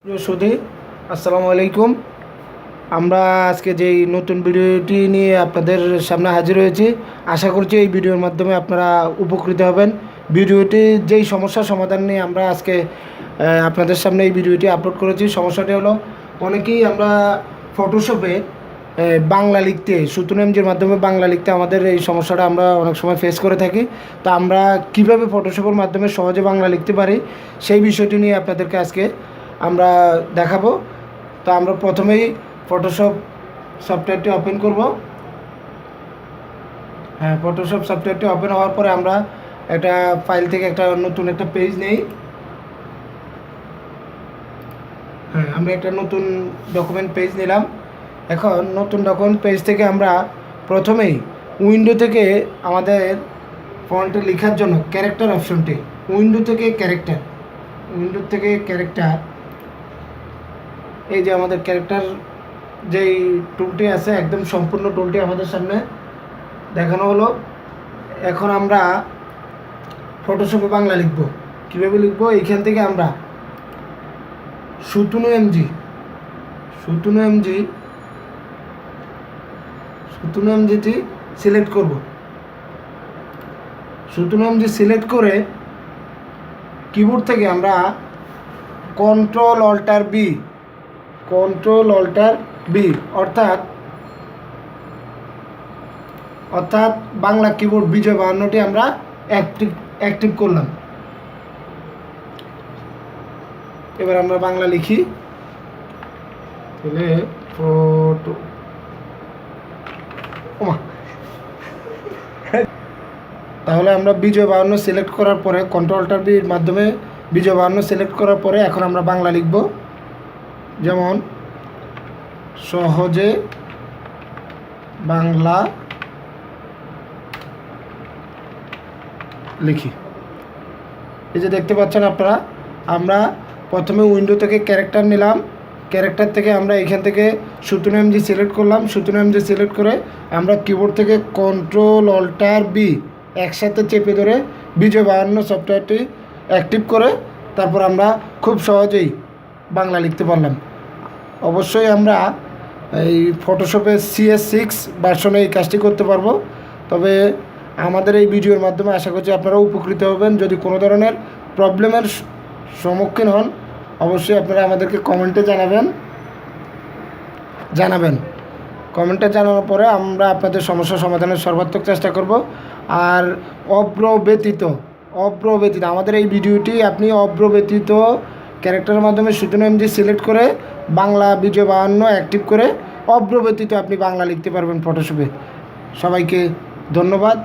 প্রিয় সুধী, আসসালামু আলাইকুম। আমরা আজকে যেই নতুন ভিডিওটি নিয়ে আপনাদের সামনে হাজির হয়েছি, আশা করছি এই ভিডিওর মাধ্যমে আপনারা উপকৃত হবেন। ভিডিওটি যেই সমস্যার সমাধান নিয়ে আমরা আজকে আপনাদের সামনে এই ভিডিওটি আপলোড করেছি, সমস্যাটি হলো অনেকেই আমরা ফটোশপে বাংলা লিখতে sutounnmjর মাধ্যমে বাংলা লিখতে আমাদের এই সমস্যাটা আমরা অনেক সময় ফেস করে থাকি। তো আমরা কিভাবে ফটোশপের মাধ্যমে সহজে বাংলা লিখতে পারি সেই বিষয়টি নিয়ে আপনাদেরকে আজকে আমরা দেখাবো। তো আমরা প্রথমেই ফটোশপ সফটওয়্যারটি ওপেন করব। ফটোশপ সফটওয়্যারটি ওপেন হওয়ার পরে আমরা একটা ফাইল থেকে নতুন একটা পেজ নেই। আমরা একটা নতুন ডকুমেন্ট পেজ নিলাম। এখন নতুন ডকুমেন্ট পেজ থেকে আমরা প্রথমেই উইন্ডো থেকে আমাদের ফন্টে লেখার জন্য ক্যারেক্টার অপশনটি, উইন্ডো থেকে ক্যারেক্টার, এই যে আমাদের ক্যারেক্টার যেই টুলটি আছে, একদম সম্পূর্ণ টুলটি আমাদের সামনে দেখানো হলো। এখন আমরা ফটোশপে বাংলা লিখব। কীভাবে লিখব? এইখান থেকে আমরা sutounnmjটি সিলেক্ট করব। sutounnmj সিলেক্ট করে কিবোর্ড থেকে আমরা কন্ট্রোল অল্টার বি অর্থাৎ বাংলা কিবোর্ড বিজয় 52টি আমরা অ্যাক্টিভ করলাম। এবার আমরা বাংলা লিখি। তাহলে আমরা বিজয় 52 সিলেক্ট করার পরে কন্ট্রোল অল্টার বির মাধ্যমে বিজয় 52 সিলেক্ট করার পরে এখন আমরা বাংলা লিখব। যেমন সহজে বাংলা লিখি। এই যে দেখতে পাচ্ছেন আপনারা, আমরা প্রথমে উইন্ডো থেকে ক্যারেক্টার নিলাম। ক্যারেক্টার থেকে আমরা এখান থেকে sutounnmj সিলেক্ট করলাম। sutounnmj সিলেক্ট করে আমরা কিবোর্ড থেকে কন্ট্রোল অল্টার বি একসাথে চেপে ধরে বিজয় 52 সফটওয়্যারটি অ্যাক্টিভ করে তারপর আমরা খুব সহজেই বাংলা লিখতে পারলাম। অবশ্যই আমরা এই ফটোশপে cs6 ভার্সনে এই কাজটি করতে পারবো। তবে আমাদের এই ভিডিওর মাধ্যমে আশা করছি আপনারা উপকৃত হবেন। যদি কোনো ধরনের প্রবলেমের সম্মুখীন হন, অবশ্যই আপনারা আমাদেরকে কমেন্টে জানাবেন। কমেন্টে জানানোর পরে আমরা আপনাদের সমস্যা সমাধানের সর্বাত্মক চেষ্টা করব। আর অভ্র ব্যতীত আমাদের এই ভিডিওটি আপনি অভ্র ব্যতীত ক্যারেক্টারের মাধ্যমে sutounnmj সিলেক্ট করে বাংলা বিজয় 52 অ্যাক্টিভ করে অভ্র ব্যতীত আপনি বাংলা লিখতে পারবেন ফটোশপে। সবাইকে ধন্যবাদ।